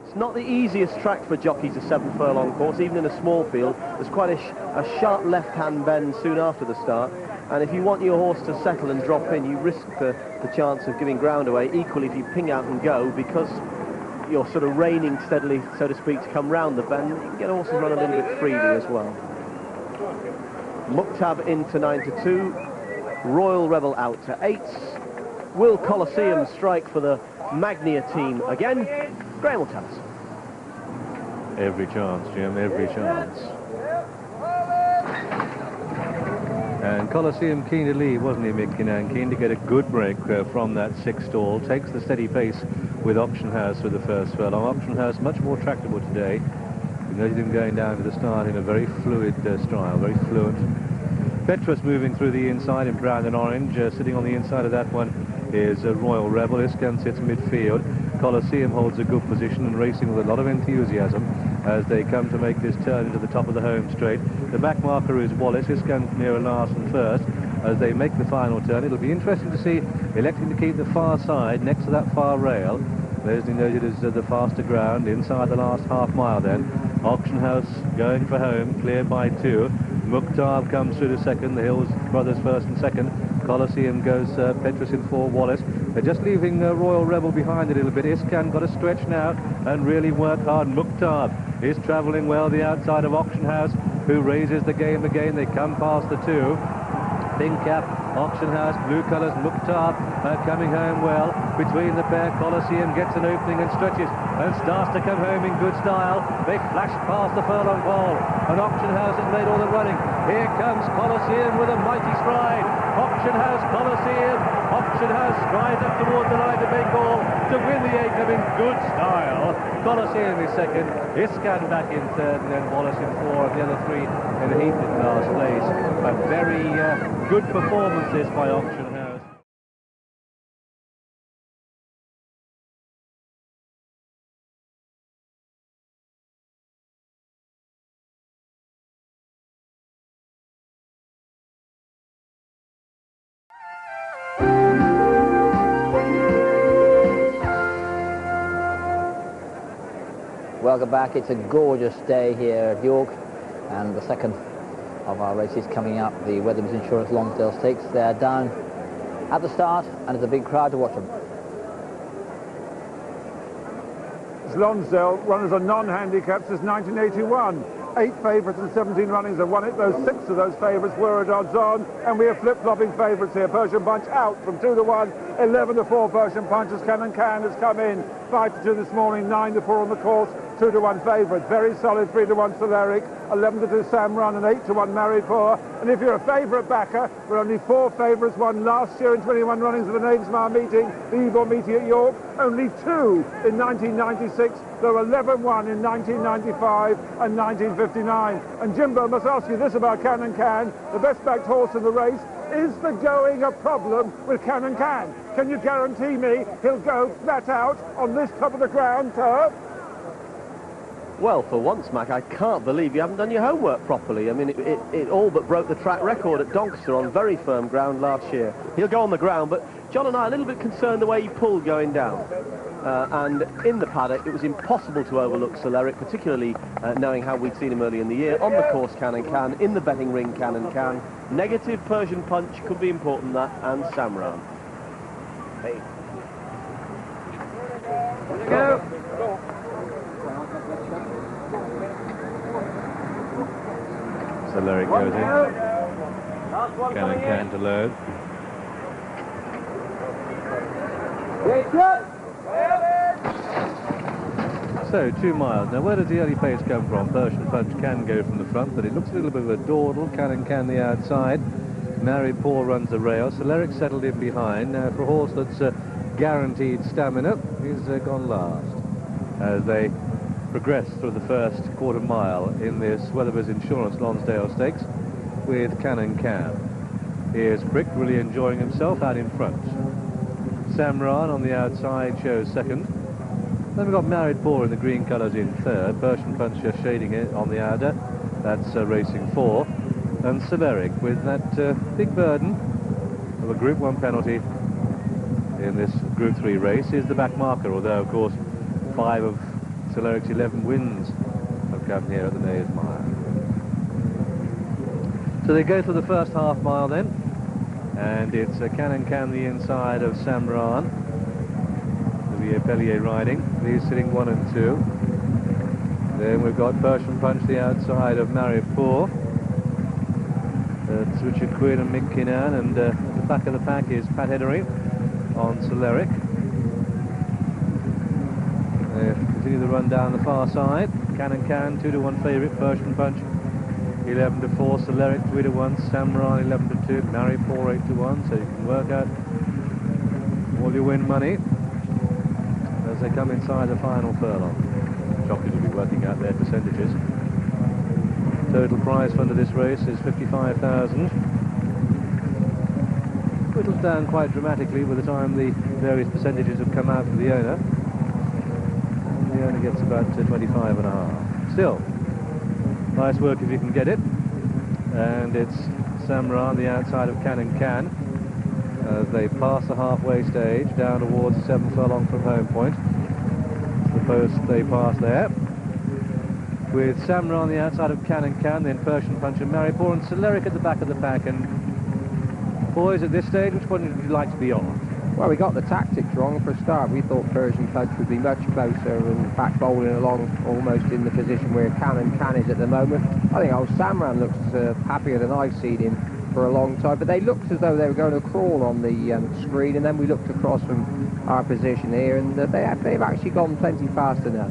It's not the easiest track for jockeys, a 7-furlong course, even in a small field. There's quite a sharp left-hand bend soon after the start, and if you want your horse to settle and drop in, you risk the chance of giving ground away. Equally, if you ping out and go, because you're sort of reining steadily, so to speak, to come round the bend, you can get horses run a little bit freely as well. Mukhtab into 9 to 2, Royal Rebel out to 8. Will Colosseum strike for the Magnia team again? Graham will tell us. Every chance, Jim, every chance. And Colosseum keen to lead, wasn't he, Mick Kinnan? Keen to get a good break from that 6th stall. Takes the steady pace with Auction House for the first furlong. Auction House much more tractable today. We noted him going down to the start in a very fluid style, very fluent. Petrus moving through the inside in brown and orange. Sitting on the inside of that one is Royal Rebel. Iskan sits midfield. Colosseum holds a good position and racing with a lot of enthusiasm as they come to make this turn into the top of the home straight. The back marker is Wallace. Iskan near Larson first as they make the final turn. It'll be interesting to see, electing to keep the far side next to that far rail. Leslie noted as the faster ground inside the last half mile then. Auction House going for home, cleared by 2. Mukhtar comes through to second, the Hills brothers first and second. Colosseum goes Petrus in 4, Wallace. They're just leaving Royal Rebel behind a little bit. Iskan got a stretch now and really work hard. Mukhtar is travelling well the outside of Auction House, who raises the game again. They come past the 2. Pink cap, Auction House, blue colours, Mukhtar coming home well. Between the pair, Colosseum gets an opening and stretches and starts to come home in good style. They flash past the furlong pole and Auction House has made all the running. Here comes Colosseum with a mighty stride. Auction House, Colosseum. Auction House strides up towards the line to make all to win the 8 in good style. Colosseum is second, Iskan back in third, and then Wallace in 4, and the other 3 in the heat in last place. A very good performance this by Auction House. Welcome back. It's a gorgeous day here at York, and the second of our races coming up, the Weatherby's Insurance Lonsdale Stakes. They're down at the start, and it's a big crowd to watch them. Lonsdale runners are non-handicapped since 1981. 8 favourites and 17 runnings have won it. Those 6 of those favourites were at odds on, and we are flip-flopping favourites here. Persian Punch out from 2 to 1, 11 to 4. Persian Punch's Cannon Can has come in 5 to 2 this morning, 9 to 4 on the course. 2 to 1 favourite, very solid. 3 to 1 Soleric, 11 to 2 Sam Run, and 8 to 1 Married For. And if you're a favourite backer, there are only 4 favourites won last year in 21 runnings of the Knavesmire meeting, the Ebor meeting at York. Only 2 in 1996. There were 11 won in 1995 and 1959. And Jimbo must ask you this about Cannon Can, the best backed horse in the race. Is the going a problem with Cannon Can? Can you guarantee me he'll go flat out on this top of the ground turf? Well, for once, Mac, I can't believe you haven't done your homework properly. I mean, it all but broke the track record at Doncaster on very firm ground last year. He'll go on the ground, but John and I are a little bit concerned the way he pulled going down. And in the paddock, it was impossible to overlook Soleric, particularly knowing how we'd seen him early in the year. On the course, Cannon Can. In the betting ring, Cannon Can. Negative Persian Punch could be important, that, and Samran. Hey. Go. Soleric goes in. Cannon Can to load. So 2 miles. Now where does the early pace come from? Persian Punch can go from the front, but it looks a little bit of a dawdle. Cannon Can the outside. Married For runs the rail. Soleric settled in behind. Now for a horse that's guaranteed stamina, he's gone last as they progress through the first quarter mile in this Weatherby's Insurance Lonsdale Stakes with Cannon Can. Here's Brick really enjoying himself out in front. Samran on the outside shows second. Then we've got Married For in the green colours in third. Persian Punch just shading it on the outer. That's racing 4. And Soleric with that big burden of a Group 1 penalty in this Group 3 race is the back marker, although of course 5 of Celeric's 11 wins have come here at the Naze Mile. So they go to the first half mile then, and it's Can the inside of Samran. Olivier Pellier riding. He's sitting 1 and 2. Then we've got Persian Punch the outside of Maripoor. It's Richard Quinn and Mick Kinnan, and the back of the pack is Pat Heddery on Celeric. They continue the run down the far side. Can 2-1 favourite. Persian Punch 11-4. Celeric 3-1. Samran 11-2. Maripoor 8-1. So you can work out all your win money as they come inside the final furlong. Jockeys will be working out their percentages. Total prize fund of this race is 55,000. Whittles down quite dramatically by the time the various percentages have come out for the owner. And the owner gets about 25.5. Still, nice work if you can get it. And it's Samran the outside of Can as they pass the halfway stage down towards 7 furlong from home point. The post they pass there, with Samran the outside of Can, then Persian Punch and Maripoor, and Celeric at the back of the pack. And boys, at this stage, which one would you like to be on? Well, we got the tactics wrong for a start. We thought Persian Punch would be much closer and back bowling along almost in the position where Can is at the moment. I think old Samran looks happier than I've seen him for a long time, but they looked as though they were going to crawl on the screen, and then we looked across from our position here, and they've actually gone plenty faster now.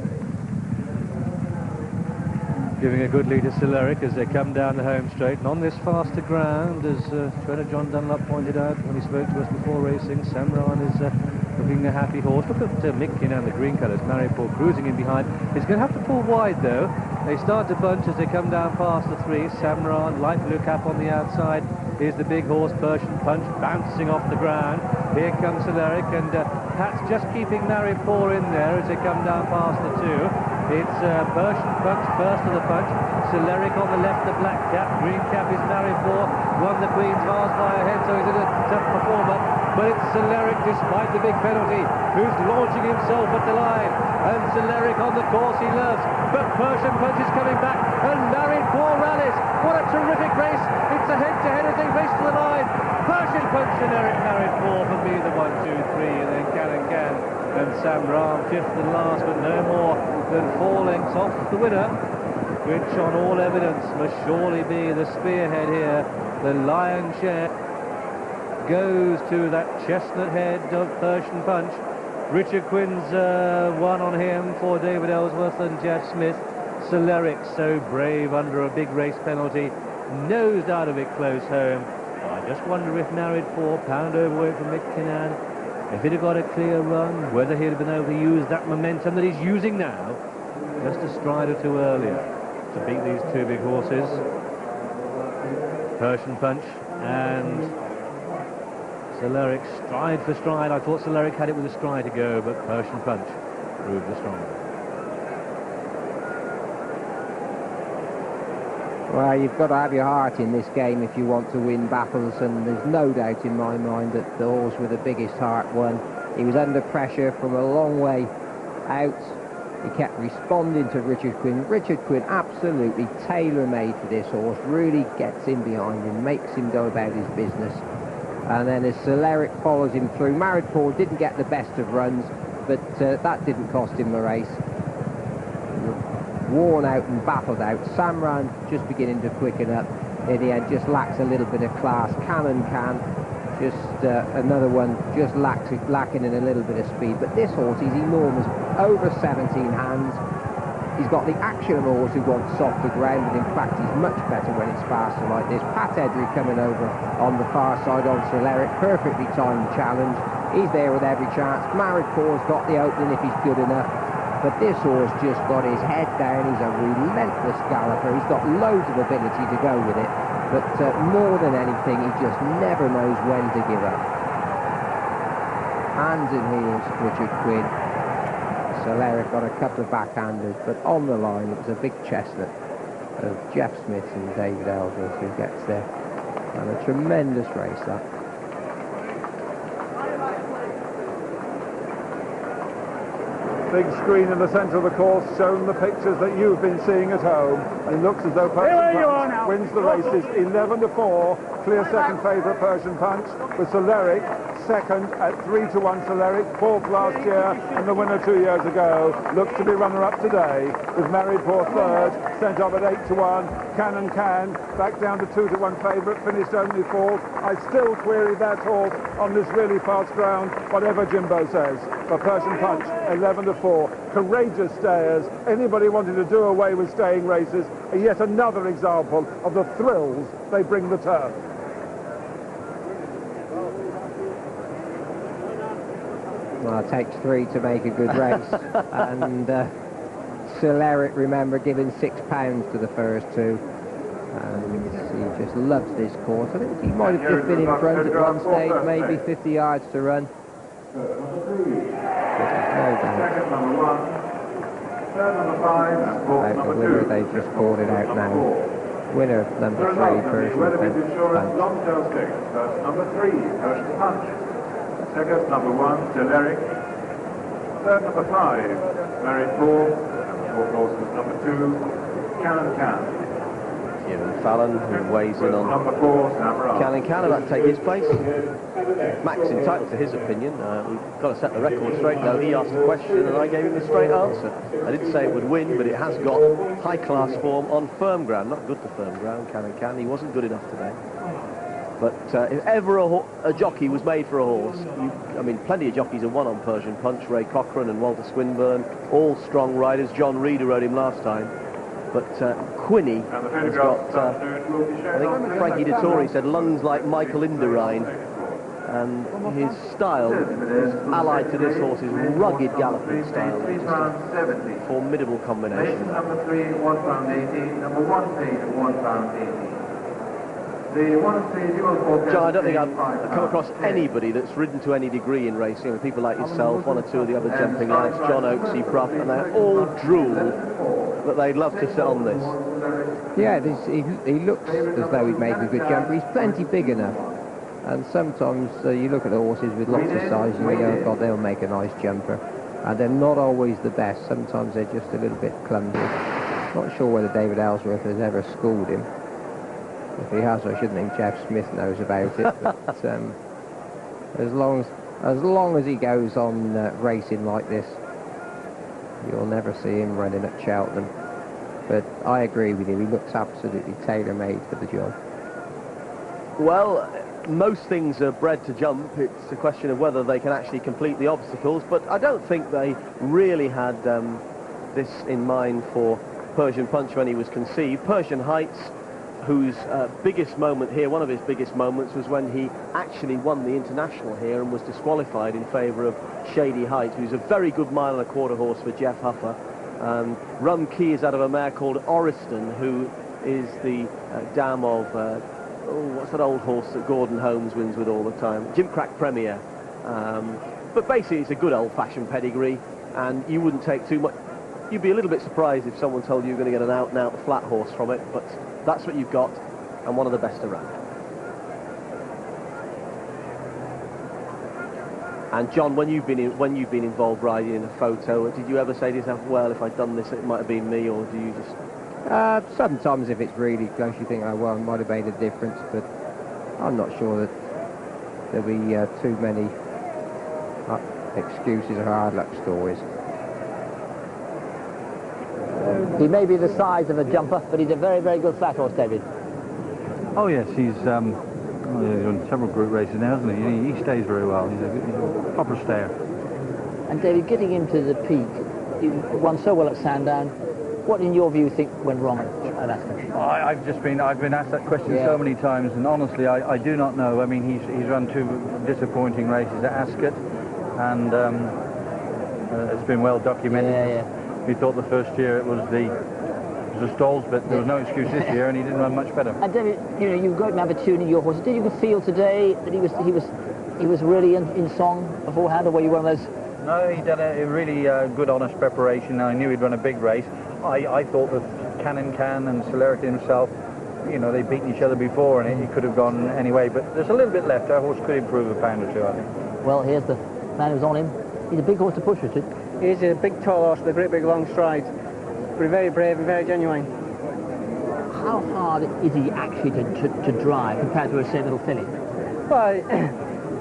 Giving a good lead to Celeric as they come down the home straight, and on this faster ground, as trainer John Dunlop pointed out when he spoke to us before racing, Samran is looking a happy horse. Look at Mick Kinnan, the green colours, Maripoor cruising in behind. He's going to have to pull wide though. They start to bunch as they come down past the 3. Samran, light blue cap on the outside. Here's the big horse, Persian Punch, bouncing off the ground. Here comes Celeric, and Pat's just keeping Maripoor in there as they come down past the 2. It's Persian Punch first to the punch. Celeric on the left, the black cap. Green cap is Maripoor. Won the Queen's Vase by a head, so he's a tough performer. But it's Celeric, despite the big penalty, who's launching himself at the line. And Celeric on the course he loves. But Persian Punch is coming back, and Maripoor rallies. What a terrific race. It's a head-to-head as they race to the line. Persian Punch, Celeric, Maripoor for me, the 1, 2, 3, and then Can. And Samran, 5th and last, but no more than 4 lengths off the winner, which on all evidence must surely be the spearhead here. The lion's share goes to that chestnut head of Persian Punch. Richard Quinn's 1 on him for David Ellsworth and Jeff Smith. Celeric, so brave under a big race penalty, nosed out of it close home. I just wonder if Maripoor, pound overweight from Mick Kinnan, if he'd have got a clear run, whether he'd have been able to use that momentum that he's using now, just a stride or 2 earlier, to beat these 2 big horses. Persian Punch and Celeric, stride for stride. I thought Celeric had it with a stride to go, but Persian Punch proved the stronger. Well, you've got to have your heart in this game if you want to win battles, and there's no doubt in my mind that the horse with the biggest heart won. He was under pressure from a long way out. He kept responding to Richard Quinn. Richard Quinn, absolutely tailor-made for this horse, really gets in behind him, makes him go about his business. And then as Celeric follows him through, Maripoor didn't get the best of runs, but that didn't cost him the race. Worn out and baffled out. Samran just beginning to quicken up. In the end, just lacks a little bit of class. Can, just another one, just lacking in a little bit of speed. But this horse is enormous. Over 17 hands. He's got the action of a horse who wants softer ground, but in fact he's much better when it's faster like this. Pat Heddery coming over on the far side on Celeric. Perfectly timed challenge. He's there with every chance. Maripoor's got the opening if he's good enough. But this horse just got his head down. He's a relentless galloper. He's got loads of ability to go with it. But more than anything, he just never knows when to give up. Hands and heels, Richard Quinn. Celeric got a couple of backhanders, but on the line it was a big chestnut of Jeff Smith and David Ellsworth who gets there. And a tremendous race, that. Big screen in the centre of the course showing the pictures that you've been seeing at home. And it looks as though Persian Punch wins the races 11-4. Clear second favourite Persian Punch, with Soleric second at 3-1 Soleric, fourth last year and the winner 2 years ago. Looks to be runner-up today, with Married Poor third, sent off at 8-1. Can back down to 2-1 favourite, finished only fourth. I still query that horse on this really fast ground, whatever Jimbo says. But Persian Punch, 11-4. Courageous stayers. Anybody wanting to do away with staying races, are yet another example of the thrills they bring the turf. Well, it takes 3 to make a good race. And Soleric, remember, giving £6 to the first 2. And he just loves this course. I think he might have just been in front at one stage, maybe 50 yards to run. No doubt. About the winner, they've just called it out now. Winner number 3, Persian Punch. Number 3, Persian Punch. Second, number 1, Soleric. Third, number 5, Married Poor. Fourth horse, number 2, Can. Kieran Fallon, who weighs in on Number 4, Samurai. Can about to take his place. Max entitled to his opinion. We've got to set the record straight, though. He asked a question and I gave him the straight answer. I didn't say it would win, but it has got high-class form on firm ground. Not good for firm ground, Can. He wasn't good enough today. But if ever a jockey was made for a horse, I mean, plenty of jockeys have won on Persian Punch. Ray Cochrane and Walter Swinburne, all strong riders. John Reader rode him last time. But Quinny has got, I think Frankie Dettori said, lungs like Michael Indurain. And his style is allied to this horse's rugged galloping style. It's just a formidable combination. Number 3, £1.80. Number 1 paid £1.80. John, I don't think I've come across anybody that's ridden to any degree in racing, with people like yourself, 1 or 2 of the other jumping lights, John Oaksey, Prof, and they all drool that they'd love to sit on this. Yeah, he looks as though he'd make a good jumper. He's plenty big enough. And sometimes you look at the horses with lots of size and you go, oh God, they'll make a nice jumper. And they're not always the best. Sometimes they're just a little bit clumsy. Not sure whether David Ellsworth has ever schooled him. If he has, I shouldn't think Jeff Smith knows about it. But as long as he goes on racing like this, you'll never see him running at Cheltenham. But I agree with you, he looks absolutely tailor-made for the job. Well, most things are bred to jump. It's a question of whether they can actually complete the obstacles, but I don't think they really had this in mind for Persian Punch when he was conceived. Persian Heights, whose biggest moment here, one of his biggest moments, was when he actually won the International here and was disqualified in favour of Shady Heights, who's a very good 1.25 mile horse for Jeff Huffer. Rum Key is out of a mare called Orriston, who is the dam of, what's that old horse that Gordon Holmes wins with all the time? Jim Crack Premier. But basically it's a good old-fashioned pedigree, and you wouldn't take too much. You'd be a little bit surprised if someone told you you're going to get an out-and-out flat horse from it, but that's what you've got, and one of the best around. And John, when you've been involved riding in a photo, did you ever say to yourself, well, if I'd done this, it might have been me, or do you just... Sometimes if it's really close, you think, oh, well, it might have made a difference, but I'm not sure that there'll be too many excuses or hard luck stories. He may be the size of a jumper, but he's a very, very good flat horse, David. Oh yes, he's on several group races now, hasn't he? He stays very well. He's a proper stayer. And David, getting him to the peak, he won so well at Sandown. What, in your view, think went wrong at Ascot? I've been asked that question so many times, and honestly, I do not know. I mean, he's run 2 disappointing races at Ascot, and it's been well documented. We thought the first year it was the stalls, but there was no excuse this year, and he didn't run much better. And David, you know, you've got him tuning your horses. Did you feel today that he was really in song beforehand, or were you one of those? No, he done a really good, honest preparation. I knew he'd run a big race. I thought that Can and Soleric himself, you know, they'd beaten each other before, and it could have gone any way. But there's a little bit left. Our horse could improve a pound or two, I think. Well, here's the man who's on him. He's a big horse to push, Richard. He's a big tall horse with a great big long stride. But very brave and very genuine. How hard is he actually to drive compared to a say little filly? Well,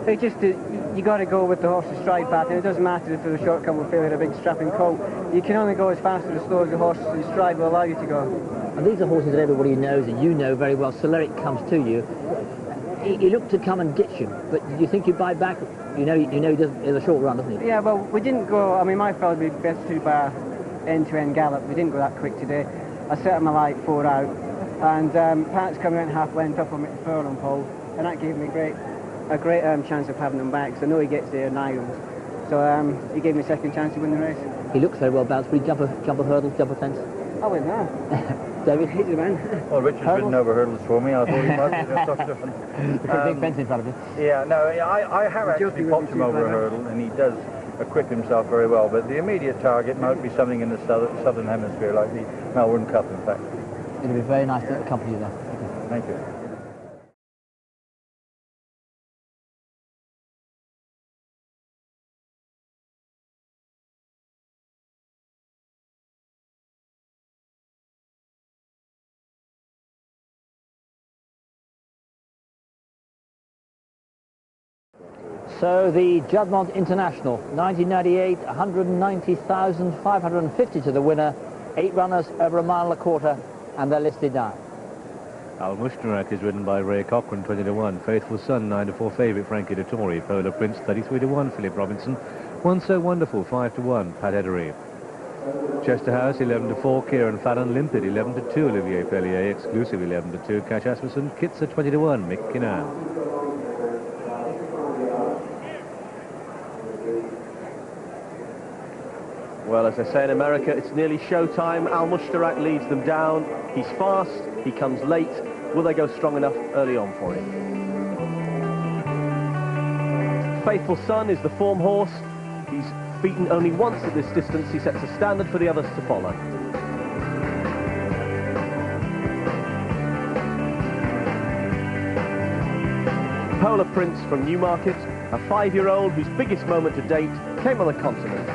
it just you got to go with the horse's stride pattern. It doesn't matter if there's a short come with filly or a big strapping colt. You can only go as fast or as slow as the horse's stride will allow you to go. And these are horses that everybody knows and you know very well. Celeric comes to you. He looked to come and ditch you, but do you think you bite back? You know he doesn't in the short run, doesn't he? Yeah, well, we didn't go. I mean, my fellow would be best suited by end-to-end gallop. We didn't go that quick today. I set him a light 4 out, and Pat's coming in half length up on the furlong pole, and that gave me a great chance of having him back. So I know he gets there nigh. So he gave me a second chance to win the race. He looks very well balanced. Will he jump a hurdle, jump a fence? I wouldn't know. David? He's the man. Well, Richard's ridden over hurdles for me. I thought he might be just different. Big fence in front of you. Yeah, no, I have actually popped him over a hurdle, and he does equip himself very well. But the immediate target might be something in the southern hemisphere, like the Melbourne Cup, in fact. It'll be very nice to accompany you there. Thank you. So the Juddmonte International, 1998, 190,550 to the winner, 8 runners over 1.25 miles, and they're listed now. Al Mushtarak is ridden by Ray Cochrane, 20-1. Faithful Son, 9-4 favourite, Frankie Dettori. Polar Prince, 33-1. Philip Robinson. One So Wonderful, 5-1. Pat Edery. Chester House, 11-4. Kieran Fallon. Limpid, 11-2. Olivier Pellier. Exclusive, 11-2. Cash Asmussen. Kitzer, 20-1. Mick Kinnan. Well, as I say in America, it's nearly showtime. Al Mushtarak leads them down. He's fast, he comes late. Will they go strong enough early on for him? Faithful Son is the form horse. He's beaten only once at this distance. He sets a standard for the others to follow. Polar Prince from Newmarket, a 5-year-old whose biggest moment to date came on the continent.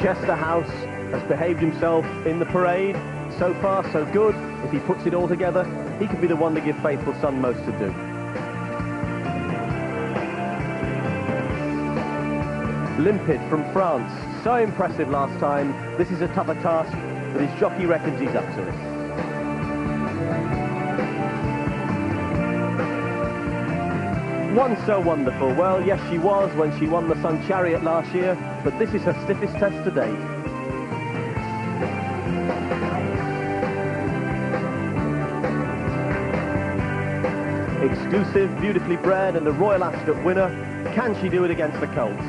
Chester House has behaved himself in the parade. So far, so good. If he puts it all together, he could be the one to give Faithful Son most to do. Limpid from France. So impressive last time. This is a tougher task, but his jockey reckons he's up to it. One So Wonderful. Well, yes, she was when she won the Sun Chariot last year, but this is her stiffest test to date. Exclusive, beautifully bred, and a Royal Ascot winner. Can she do it against the Colts?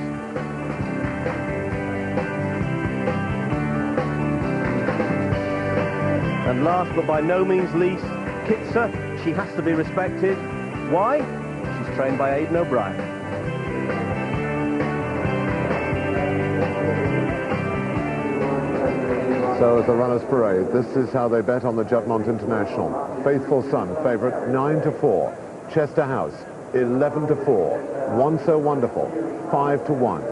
And last but by no means least, Kitzer. She has to be respected. Why? She's trained by Aidan O'Brien. So as the runners parade, this is how they bet on the Juddmonte International. Faithful Son, favourite, 9-4. Chester House, 11-4. One So Wonderful, 5-1.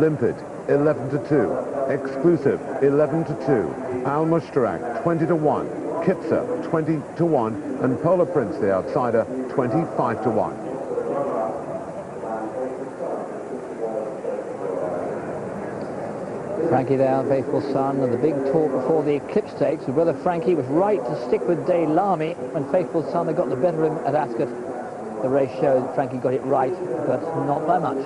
Limpid, 11-2. Exclusive, 11-2. Al Mushtarak, 20-1. Kitzer, 20-1. And Polar Prince, the outsider, 25-1. Frankie there, Faithful Son, and the big talk before the Eclipse Stakes was whether Frankie was right to stick with De Lamy when Faithful Son had got the better of him at Ascot. The race showed that Frankie got it right, but not by much.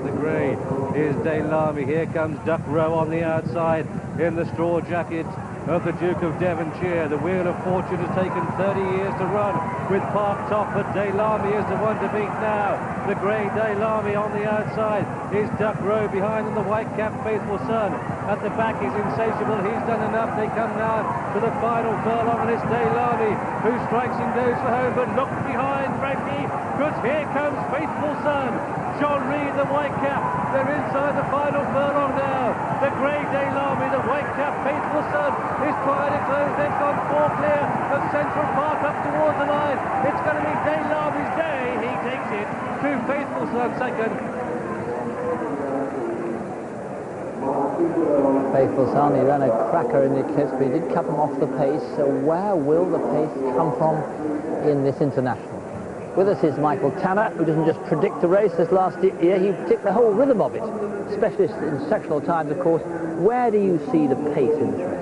The grey is De Lamy. Here comes Duck Row on the outside in the straw jacket of the Duke of Devonshire. The Wheel of Fortune has taken 30 years to run with Park Top, but De Lamy is the one to beat now. The grey De Lamy on the outside is Duck Row behind in the white cap Faithful Son. At the back is Insatiable. He's done enough. They come now to the final furlong, and it's De Lamy who strikes and goes for home, but look behind Frankie, because here comes Faithful Son. John Reed, the white cap. They're inside the final furlong now. The grey De Lamy, the white cap Faithful Son run. He's trying to close. They've gone 4 clear of Central Park up towards the line. It's going to be De Larby's day. He takes it to Faithful Son second. Faithful Son, he ran a cracker in the eclipse, but he did cut him off the pace. So where will the pace come from in this international? With us is Michael Tanner, who doesn't just predict the race. This last year, he predicted the whole rhythm of it. Specialist in sectional times, of course. Where do you see the pace in this race?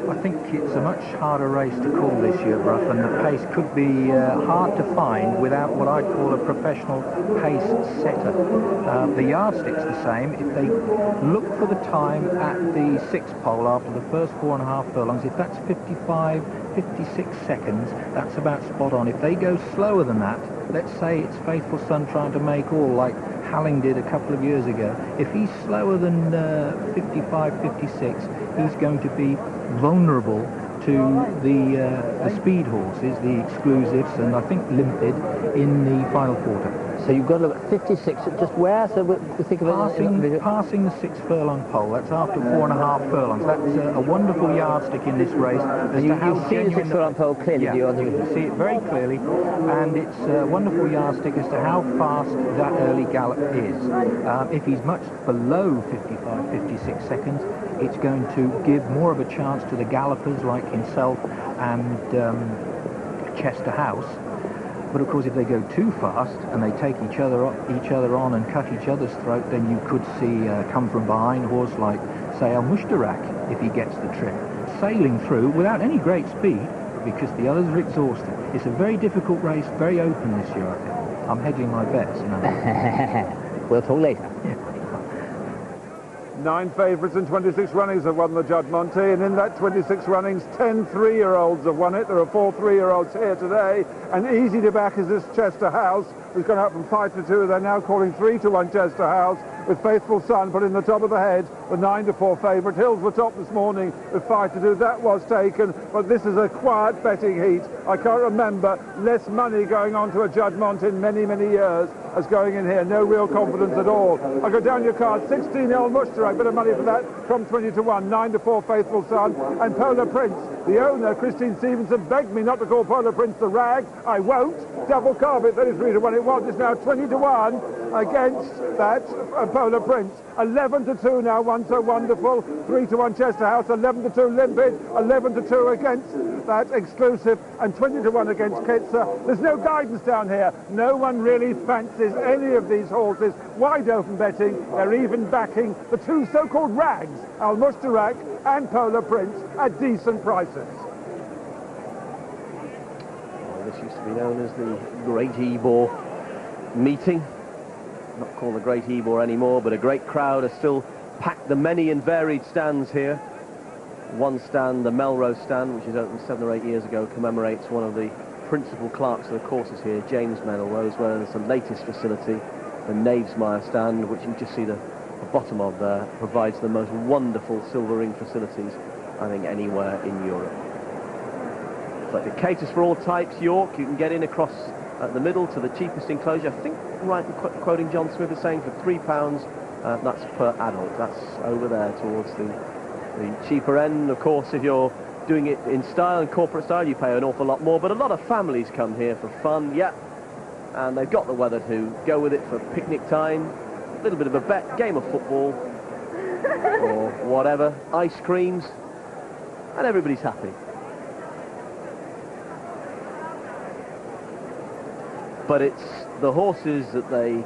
I think it's a much harder race to call this year, Bruff, and the pace could be hard to find without what I'd call a professional pace setter. The yardstick's the same. If they look for the time at the 6th pole after the first 4.5 furlongs, if that's 55, 56 seconds, that's about spot on. If they go slower than that, let's say it's Faithful Son trying to make all like Halling did a couple of years ago, if he's slower than 55, 56, he's going to be vulnerable to the speed horses, the exclusives, and I think Limpid in the final quarter. So you've got to look at 56, just where? So we think of passing the 6 furlong pole, that's after 4.5 furlongs. That's a wonderful yardstick in this race. You see the 6 furlong pole clearly, yeah, you see it very clearly, and it's a wonderful yardstick as to how fast that early gallop is. If he's much below 55, 56 seconds, it's going to give more of a chance to the gallopers like himself and Chester House. But of course, if they go too fast and they take each other on and cut each other's throat, then you could see come from behind a horse like, say, Al Mushtarak, if he gets the trip, sailing through without any great speed, because the others are exhausted. It's a very difficult race, very open this year, I think. I'm hedging my bets. We'll talk later. Yeah. 9 favourites and 26 runnings have won the Judd Monte, and in that 26 runnings, 10 3-year-olds have won it. There are 4 3-year-olds here today, and easy to back is this Chester House, who's gone up from 5 to 2. They're now calling 3 to 1 Chester House, with Faithful Son put in the top of the head, the 9 to 4 favourite. Hills were top this morning with 5 to 2. That was taken, but this is a quiet betting heat. I can't remember less money going on to a Judd Monte in many, many years as going in here. No real confidence at all. I go down your card, 16 El Mushtarak, bit of money for that from 20 to 1, 9 to 4 Faithful Son, and Polar Prince. The owner, Christine Stevenson, begged me not to call Polar Prince the rag. I won't. Double carpet, 33 to 1 it was. It's now 20 to 1 against that Polar Prince. 11 to 2 now, One So Wonderful. 3 to 1 Chester House, 11 to 2 Limpid, 11 to 2 against that Exclusive, and 20 to 1 against Ketzer. There's no guidance down here. No one really fancies any of these horses. Wide open betting. They're even backing the 2 so-called rags, Al Mushtarak and Polar Prince, at decent prices. Well, this used to be known as the Great Ebor meeting. Not called the Great Ebor anymore, but a great crowd has still packed the many and varied stands here. One stand, the Melrose stand, which is opened 7 or 8 years ago, commemorates one of the principal clerks of the courses here, James Melrose, whereas the latest facility, the Knavesmire stand, which you just see the bottom of there, provides the most wonderful silver ring facilities, I think, anywhere in Europe. But it caters for all types. York, you can get in across at the middle to the cheapest enclosure. I think, right in quoting John Smith, is saying for £3, that's per adult. That's over there towards the cheaper end. Of course, if you're doing it in style and corporate style, you pay an awful lot more, but a lot of families come here for fun, yeah, and they've got the weather to go with it for picnic time, a little bit of a bet, game of football, or whatever, ice creams, and everybody's happy. But it's the horses that the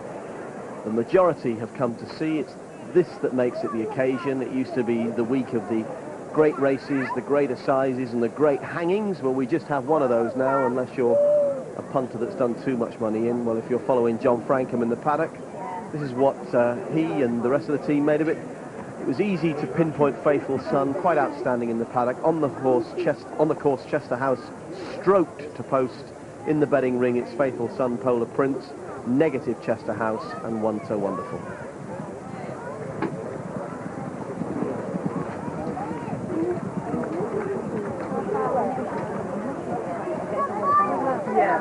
majority have come to see. It's this that makes it the occasion. It used to be the week of the great races, the great assizes and the great hangings. Well, we just have one of those now, unless you're a punter that's done too much money in. Well, if you're following John Frankham in the paddock, this is what he and the rest of the team made of it. It was easy to pinpoint Faithful Son, quite outstanding in the paddock. On the course, Chester House, stroked to post. In the betting ring, it's Faithful Son, Polar Prince, negative Chester House, and One So Wonderful.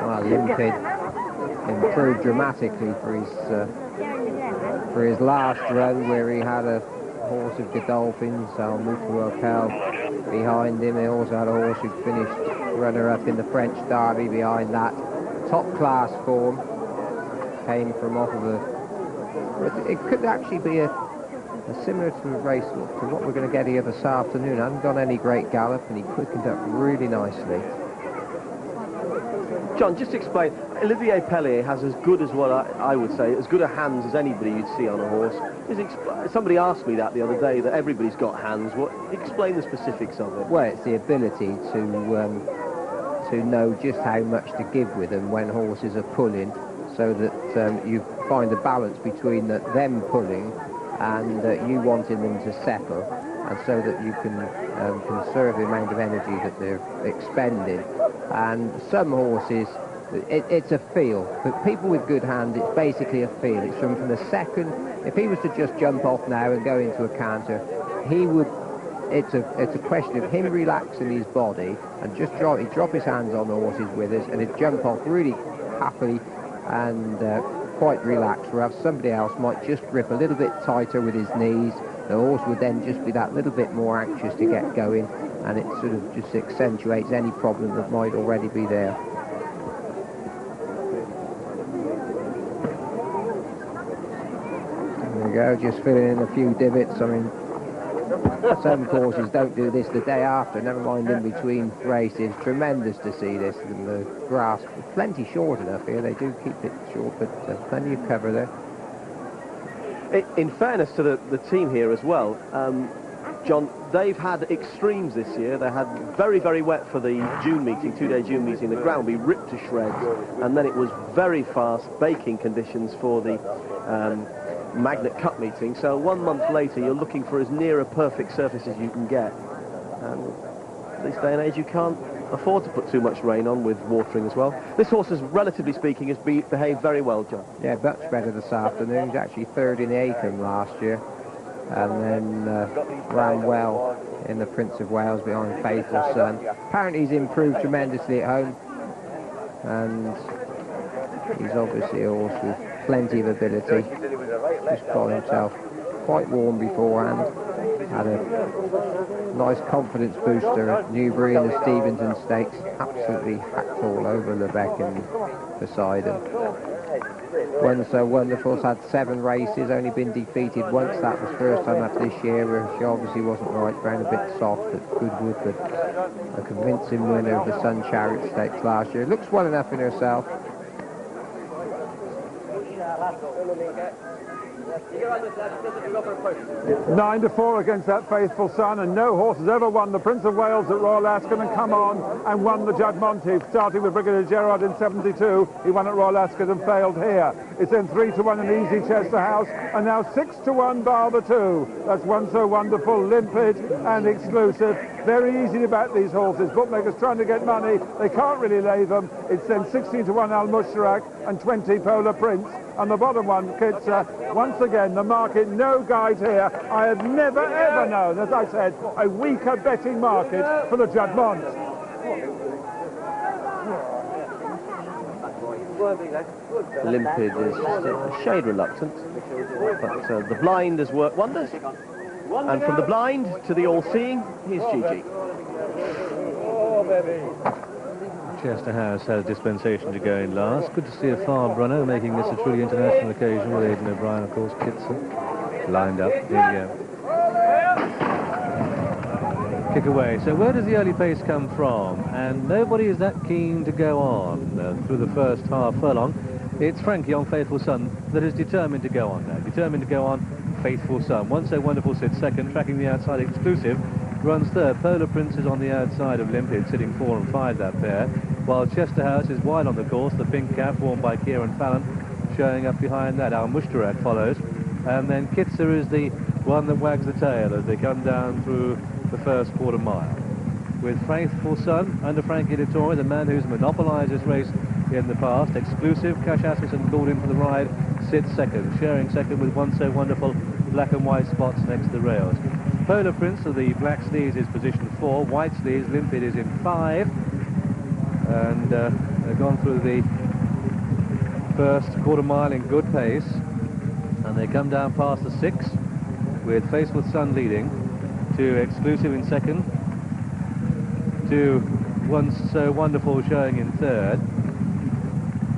Well, Limpid improved dramatically for his last run, where he had a horse of Godolphins, Al Mukhtarapel, behind him. He also had a horse who finished runner-up in the French Derby behind that. Top-class form. Came from off of a... It could actually be a similar to a race to what we're going to get here this afternoon. Hasn't got any great gallop, and he quickened up really nicely. John, just explain. Olivier Pellier has as good as what I would say, as good a hands as anybody you'd see on a horse. Somebody asked me that the other day, that everybody's got hands. Explain the specifics of it. Well, it's the ability to know just how much to give with them when horses are pulling, so that you find a balance between them pulling and you wanting them to settle, and so that you can conserve the amount of energy that they're expending. And some horses, it's a feel. But people with good hands, it's basically a feel. It's from the second, if he was to just jump off now and go into a canter, he would, it's a question of him relaxing his body and just drop his hands on the horse's withers, and he'd jump off really happily and quite relaxed, whereas somebody else might just grip a little bit tighter with his knees. The horse would then just be that little bit more anxious to get going, and it sort of just accentuates any problem that might already be there. There we go, just filling in a few divots. I mean, some courses don't do this the day after, never mind in between races. Tremendous to see this, and the grass plenty short enough here. They do keep it short, but plenty of cover there. In fairness to the team here as well, John, they've had extremes this year. They had very, very wet for the June meeting, two-day June meeting. The ground will be ripped to shreds, and then it was very fast baking conditions for the Magnet Cup meeting. So 1 month later, you're looking for as near a perfect surface as you can get. And this day and age, you can't afford to put too much rain on with watering as well. This horse, has, relatively speaking, has behaved very well, John. Yeah, much better this afternoon. He's actually third in the Acomb last year, and then ran well in the Prince of Wales behind Faithful Son. Apparently he's improved tremendously at home, and he's obviously a horse with plenty of ability. Just got himself quite warm beforehand. Had a nice confidence booster at Newbury in the Stevenson Stakes. Absolutely hacked all over Lebec and Poseidon. One So Wonderful's had 7 races, only been defeated once. That was first time after this year, where she obviously wasn't right, ran a bit soft at Goodwood, but a convincing winner of the Sun Chariot Stakes last year. Looks well enough in herself. 9-4 against that Faithful Son, and no horse has ever won the Prince of Wales at Royal Ascot and come on and won the Judd Monteith, starting with Brigadier Gerard in 72. He won at Royal Ascot and failed here. It's then 3-1 in Easy Chester House, and now 6-1 Barber 2. That's One So Wonderful, Limpid and Exclusive. Very easy to back these horses. Bookmakers trying to get money, they can't really lay them. It's then 16-1 Al Mushtarak and 20 Polar Prince. And the bottom one, Kitzer, once again, the market, no guide here. I have never, ever known, as I said, a weaker betting market for the Judd Mont. Limpid is a shade reluctant, but the blind has worked wonders. And from the blind to the all-seeing, here's Gigi. Chester House has dispensation to go in last. Good to see a farm runner making this a truly international occasion with Aidan O'Brien, of course, Kitson lined up. Here we go. Kick away. So where does the early pace come from? And nobody is that keen to go on through the first half furlong. It's Frankie on Faithful Son that is determined to go on now. Determined to go on Faithful Son. One So Wonderful sits second, tracking the outside Exclusive. Runs third. Polar Prince is on the outside of Limpid, sitting 4 and 5 that pair, while Chester House is wide on the course. The pink cap worn by Kieran Fallon showing up behind that. Al Mushtarak follows, and then Kitzer is the one that wags the tail as they come down through the first quarter mile. With Faithful Son under Frankie Dettori, the man who's monopolised this race in the past. Exclusive, Cash Asmussen called in for the ride, sits second, sharing second with One So Wonderful, black and white spots next to the rails. Polar Prince of the black sleeves is position 4, white sleeves, Limpid is in 5, and they've gone through the first quarter mile in good pace, and they come down past the 6 with Faithful Son leading, to Exclusive in second, to Once So Wonderful showing in third.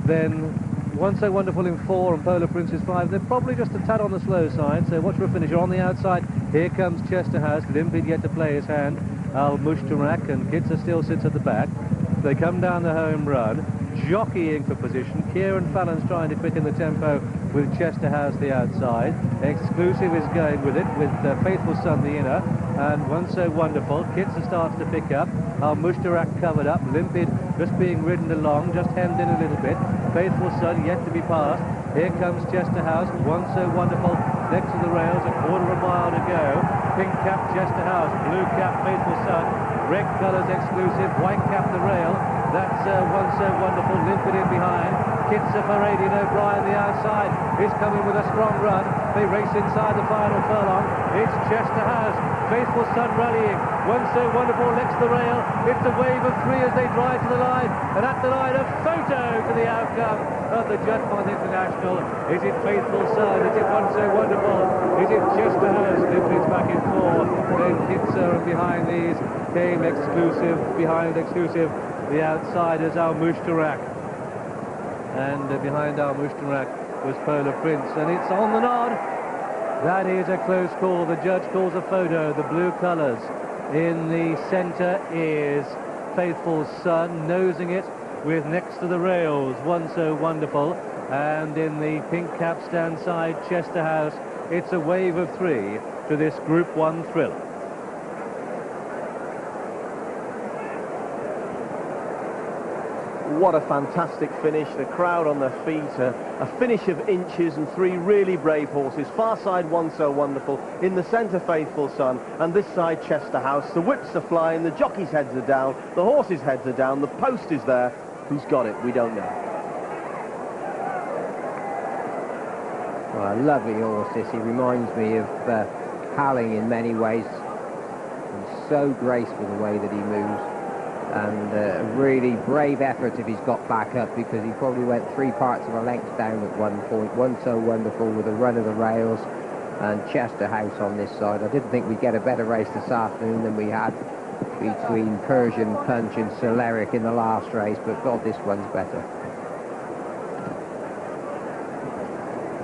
Then Once So Wonderful in 4 and Polar Prince is 5. They're probably just a tad on the slow side, so watch for a finisher on the outside. Here comes Ch4, Limpid yet to play his hand. Al Mushtarak and Kitzer still sits at the back. They come down the home run, jockeying for position. Kieran Fallon's trying to quicken the tempo with Ch4 the outside. Exclusive is going with it, with Faithful Son the inner, and Once So Wonderful. Kitzer starts to pick up. Al Mushtarak covered up. Limpid just being ridden along, just hemmed in a little bit. Faithful Son yet to be passed. Here comes Ch4, Once So Wonderful next to the rails, a quarter of a mile to go. Pink cap Ch4, blue cap Faithful Son, red colours Exclusive, white cap the rail. That's Once So Wonderful, Limpid in behind. Kitzer for Aidan O'Brien the outside is coming with a strong run. They race inside the final furlong. It's Ch4, Faithful Son rallying. Once So Wonderful next to the rail. It's a wave of 3 as they drive to the line. And at the line, a photo to the outcome of the Judgment International. Is it Faithful Son? Is it Once So Wonderful? Is it Ch4? Limpid's back in 4. Then Kitzer, and behind these came Exclusive. Behind Exclusive, the outside is Al Mushtarak. And behind Al Mushtarak was Polar Prince. And it's on the nod. That is a close call. The judge calls a photo. The blue colours. In the centre is Faithful Son, nosing it with next to the rails, Once So Wonderful. And in the pink cap stand side, Ch4. It's a wave of 3 to this Group 1 thriller. What a fantastic finish. The crowd on their feet. A finish of inches and 3 really brave horses. Far side Once So Wonderful. In the centre Faithful Son. And this side Ch4. The whips are flying. The jockeys' heads are down. The horses' heads are down. The post is there. Who's got it? We don't know. Well, a lovely horse this. He reminds me of Halling in many ways. He's so graceful the way that he moves. And a really brave effort if he's got back up, because he probably went 3 parts of a length down at one point. Once So Wonderful with a run of the rails, and Ch4 on this side. I didn't think we'd get a better race this afternoon than we had between Persian Punch and Soleric in the last race, but God, this one's better.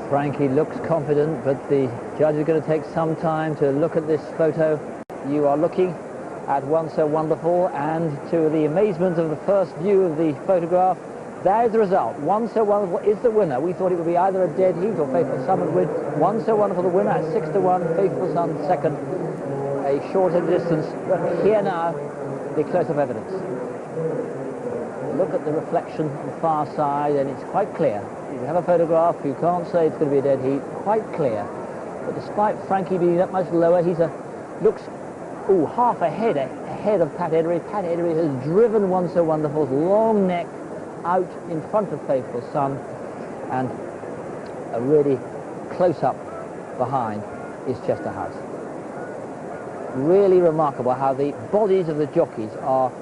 Frankie looks confident, but the judge is going to take some time to look at this photo. You are looking at Once So Wonderful, and to the amazement of the first view of the photograph, there's the result. Once So Wonderful is the winner. We thought it would be either a dead heat or Faithful Son would win. Once So Wonderful the winner at 6-1, Faithful Son second, a shorter distance. But here now, the close-up evidence. Look at the reflection on the far side, and it's quite clear. If you have a photograph, you can't say it's going to be a dead heat. Quite clear. But despite Frankie being that much lower, he's looks half ahead of Pat Edery. Pat Edery has driven Once So Wonderful's long neck out in front of Faithful Son, and a really close-up behind is Ch4. Really remarkable how the bodies of the jockeys are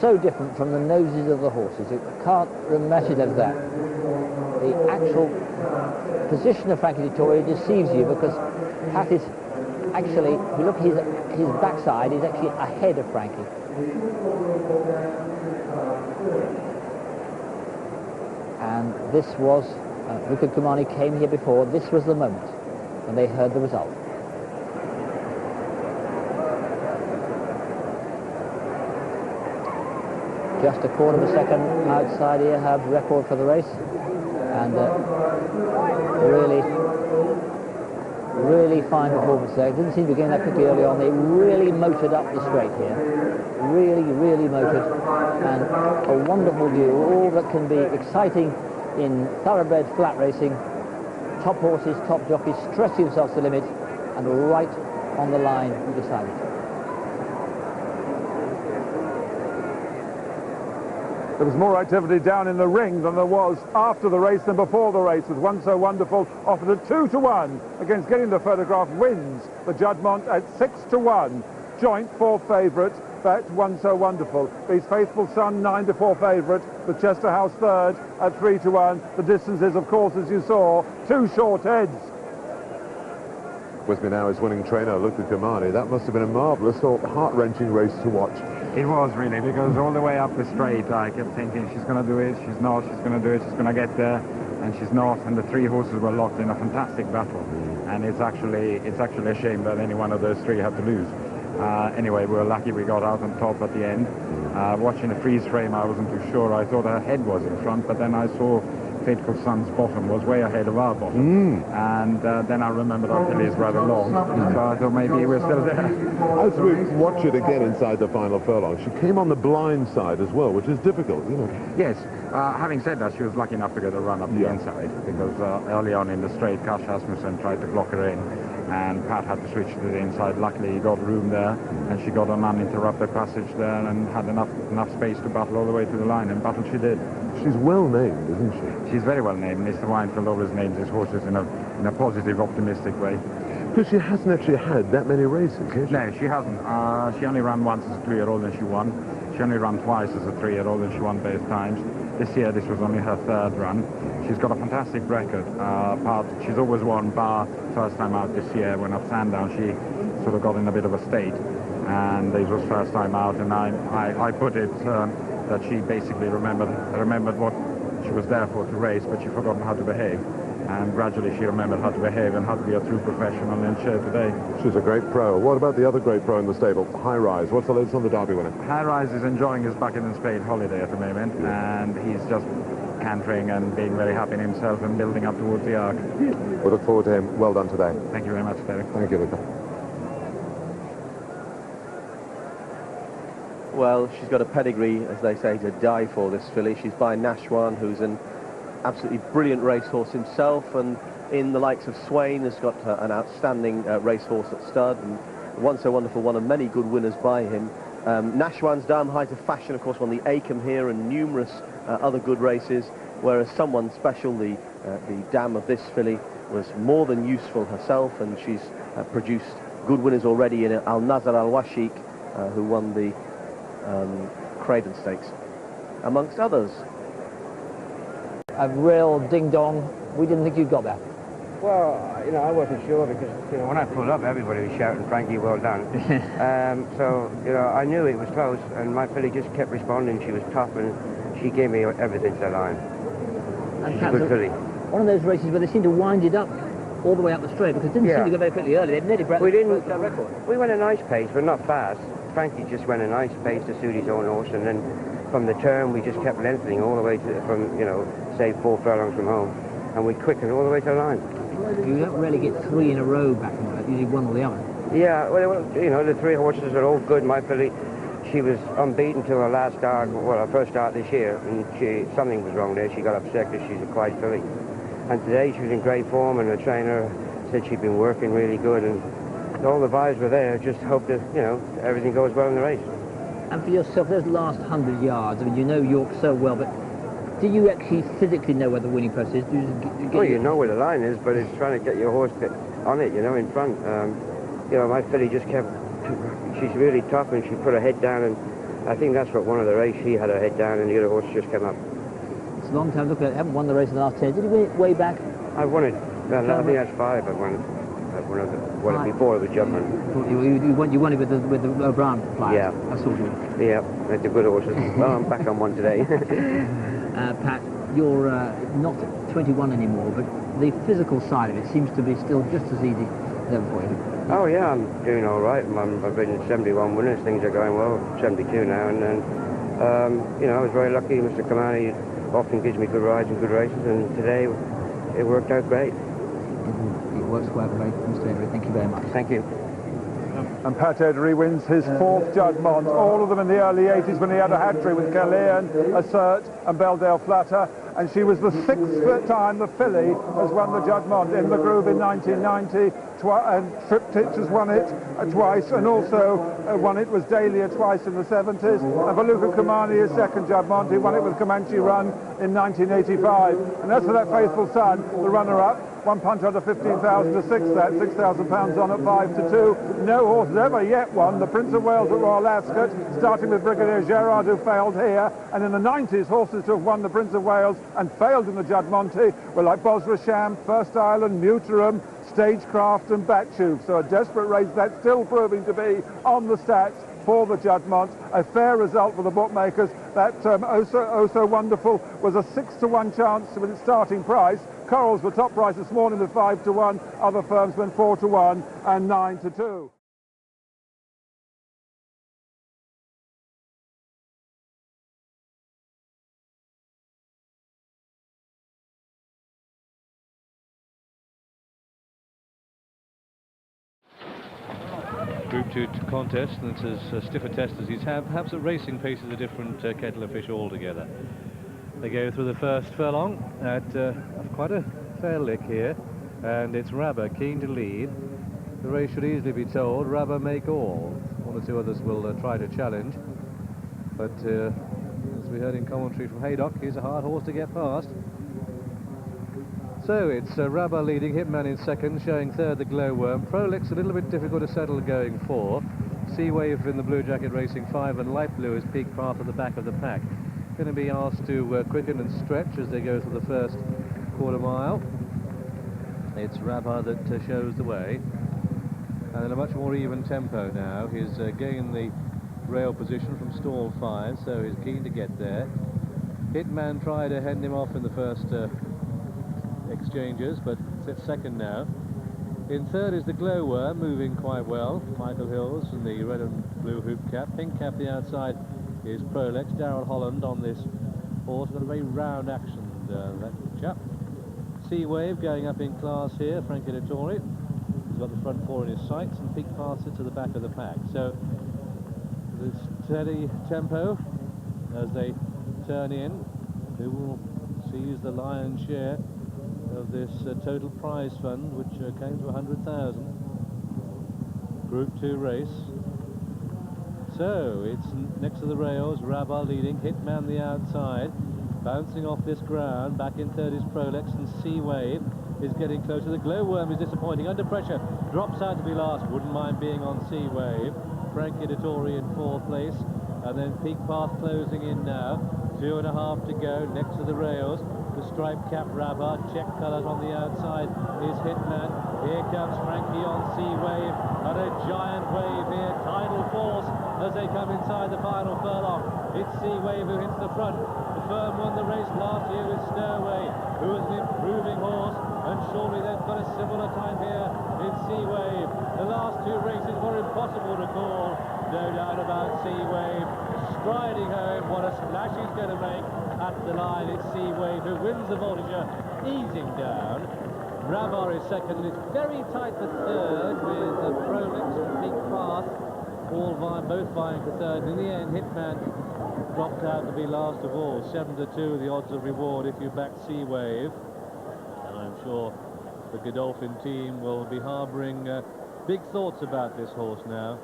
so different from the noses of the horses. You can't imagine of that. The actual position of Frankie Dettori deceives you, because Pat is actually, if you look at his backside, is actually ahead of Frankie. And this was, Ruka Kumani came here before, this was the moment when they heard the result. Just a quarter of a second outside here, have record for the race, and really fine performance there. It didn't seem to be going that quickly early on. They really motored up the straight here. Really motored, and a wonderful view. All that can be exciting in thoroughbred flat racing. Top horses, top jockeys, stretching themselves to the limit, and right on the line you decided. There was more activity down in the ring than there was after the race than before the race, with Once So Wonderful offered at 2-1 against getting the photograph, wins the Judgment at 6-1. Joint 4 favourite, that's Once So Wonderful. Beats Faithful Son 9-4 favourite, with Ch4 third at 3-1. The distances, of course, as you saw, 2 short heads. With me now is winning trainer Luca Kamani. That must have been a marvellous, heart-wrenching race to watch. It was really, because all the way up the straight I kept thinking she's going to do it, she's not, she's going to do it, she's going to get there, and she's not, and the three horses were locked in a fantastic battle, and it's actually a shame that any one of those three had to lose. Anyway, we were lucky we got out on top at the end. Watching the freeze frame, I wasn't too sure. I thought her head was in front, but then I saw Faithful Sun's bottom was way ahead of our bottom. And then I remembered our filly is rather long, so I thought maybe we're still there. As we watch it again inside the final furlong, she came on the blind side as well, which is difficult, you know. Yes, having said that, she was lucky enough to get a run up the inside, because early on in the straight, Cash Asmussen tried to block her in, and Pat had to switch to the inside. Luckily, he got room there, and she got an uninterrupted passage there and had enough space to battle all the way to the line, and battle she did. She's well named, isn't she? She's very well named. Mr. Weinfeld always names his horses in a positive, optimistic way. Because she hasn't actually had that many races, has she? No, she hasn't. She only ran once as a 3-year-old and she won. She only ran twice as a 3-year-old and she won both times. This year, this was only her third run. She's got a fantastic record. She's always won, bar first time out this year when at Sandown she sort of got in a bit of a state. And this was first time out, and I put it that she basically remembered what she was there for, to race, but she forgot how to behave. And gradually she remembered how to behave and how to be a true professional in show today. She's a great pro. What about the other great pro in the stable, High Rise? What's the latest on the Derby winner? High Rise is enjoying his bucket and spade holiday at the moment, and he's just cantering and being very happy in himself and building up towards the arc. We look forward to him. Well done today. Thank you very much, Derek. Thank you, Luca. Well, she's got a pedigree, as they say, to die for, this filly. She's by Nashwan, who's an absolutely brilliant racehorse himself, and in the likes of Swain has got an outstanding racehorse at stud, and Once So Wonderful, one of many good winners by him. Nashwan's down height of fashion, of course, won the Acomb here and numerous other good races, whereas Someone Special, the dam of this filly, was more than useful herself, and she's produced good winners already in Al Nazar Al Washiq, who won the Craven Stakes, amongst others. A real ding-dong. We didn't think you'd got that. Well, you know, I wasn't sure because, you know, when I pulled up, everybody was shouting, "Frankie, well done." So, you know, I knew it was close, and my filly just kept responding. She was tough, and she gave me everything to the line. She's a good filly. One of those races where they seem to wind it up all the way up the straight, because it didn't seem to go very quickly early. They'd nearly broke the record. We went a nice pace, but not fast. Frankie just went a nice pace to suit his own horse, and then from the turn we just kept lengthening all the way to, from, you know, say 4 furlongs from home, and we quickened all the way to the line. You don't really get 3 in a row back in that, usually one or the other. Yeah, well, you know, the 3 horses are all good. My filly, she was unbeaten till her last start, well, her first start this year, and something was wrong there. She got upset because she's a quiet filly. And today she was in great form, and the trainer said she'd been working really good, and all the vibes were there. Just hope that, you know, everything goes well in the race. And for yourself, those last 100 yards, I mean, you know York so well, but do you actually physically know where the winning post is? Well, you know where the line is, but it's trying to get your horse on it, you know, in front. You know, my filly just kept, she's really tough, and she put her head down, and I think that's what won of the race. She had her head down, and the other horse just came up. It's a long time. Look, I haven't won the race in the last 10. Did you win it way back? I won it. I think that's 5. I won it. Well, before it was Jumpman. You won it with the O'Brien players. Yeah. I saw you. Yeah, they're good horses. Well, I'm back on one today. Pat, you're not 21 anymore, but the physical side of it seems to be still just as easy as ever for you. Oh yeah, I'm doing all right. I've been 71 winners. Things are going well. 72 now, and then you know, I was very lucky. Mr. Kamani often gives me good rides and good races, and today it worked out great. It works quite great, Mr. Ebor. Thank you very much. Thank you. And Pat Edery wins his 4th Judgment, all of them in the early 80s when he had a hat-trick with Calais, Assert and Belledale Flutter. And she was the 6th time the filly has won the Judgment. In the Groove in 1990, and Triptych has won it twice, and also won it was Dahlia twice in the 70s. And Valuka Kamani, his 2nd Judgment, he won it with Comanche Run in 1985. And as for that Faithful Son, the runner-up, one punch under 15,000 to 6, that £6,000 on at 5 to 2. No horse has ever yet won the Prince of Wales at Royal Ascot, starting with Brigadier Gerard, who failed here. And in the 90s, horses to have won the Prince of Wales and failed in the Judd Monty were like Bosra Sham, First Island, Muterum, Stagecraft and Batube. So a desperate race that's still proving to be on the stats for the Judgmont. A fair result for the bookmakers. That Oh So Wonderful was a 6-to-1 chance with its starting price. Corals were top price this morning with 5-to-1. Other firms went 4-to-1 and 9-to-2. Group 2 contest, and it's as stiff a test as he's had. Perhaps at racing pace is a different kettle of fish altogether. They go through the first furlong at quite a fair lick here, and it's Rabba keen to lead. The race should easily be told, Rabba make all. One or two others will try to challenge, but as we heard in commentary from Haydock, he's a hard horse to get past. So it's Rabba leading, Hitman in second, showing third the Glowworm. Prolix a little bit difficult to settle going for. Sea Wave in the Blue Jacket racing 5, and Light Blue is Peak Path at the back of the pack. Going to be asked to quicken and stretch as they go through the first quarter mile. It's Rabba that shows the way, and in a much more even tempo now. He's gained the rail position from stall 5, so he's keen to get there. Hitman tried to hand him off in the first exchanges, but sits second now. In third is the Glowworm, moving quite well. Michael Hills in the red and blue hoop cap. Pink cap the outside is Prolix. Darrell Holland on this horse. Got a very round action, that chap. Sea Wave going up in class here. Frankie Dettori. He's got the front four in his sights, and Peak Path sits at the back of the pack. So the steady tempo as they turn in. Who will seize the lion's share of this total prize fund, which came to 100,000. Group 2 race. So it's next to the rails, Rabba leading, Hitman the outside, bouncing off this ground. Back in third is Prolix, and Sea Wave is getting closer. The Glowworm is disappointing, under pressure, drops out to be last. Wouldn't mind being on Sea Wave. Frankie Dettori in fourth place, and then Peak Path closing in now. 2.5 to go, next to the rails. The striped cap Rabba, check colours on the outside is Hitman. Here comes Frankie on Sea Wave, and a giant wave here, tidal force as they come inside the final furlong. It's Sea Wave who hits the front. The firm won the race last year with Stowaway, who is an improving horse, and surely they've got a similar time here in Sea Wave. The last two races were impossible to call, no doubt about Sea Wave. Striding home, what a splash he's going to make at the line. It's Sea Wave who wins the Voltigeur, easing down. Rabba is second, and it's very tight for third with Prolix and Peak Path both vying for third. In the end, Hitman dropped out to be last of all. 7-2 the odds of reward if you back Sea Wave, and I'm sure the Godolphin team will be harbouring big thoughts about this horse now.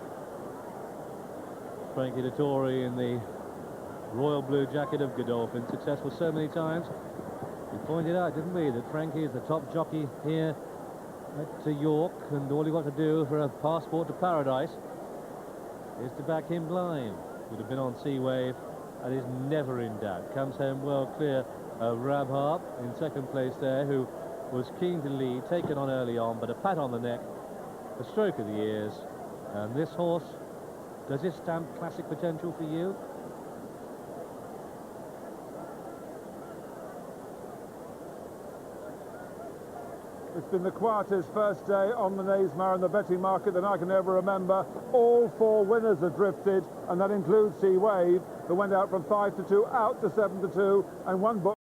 Frankie Dettori in the royal blue jacket of Godolphin, successful so many times. We pointed out, didn't we, that Frankie is the top jockey here at York, and all you've got to do for a passport to paradise is to back him blind. Would have been on Sea Wave, and is never in doubt. Comes home well clear of Rabharp in second place there, who was keen to lead, taken on early on, but a pat on the neck, a stroke of the ears, and this horse, does it stamp classic potential for you? It's been the quietest first day on the Naysmire and the betting market than I can ever remember. All four winners have drifted, and that includes Sea Wave, who went out from 5-2 out to 7-2, and one book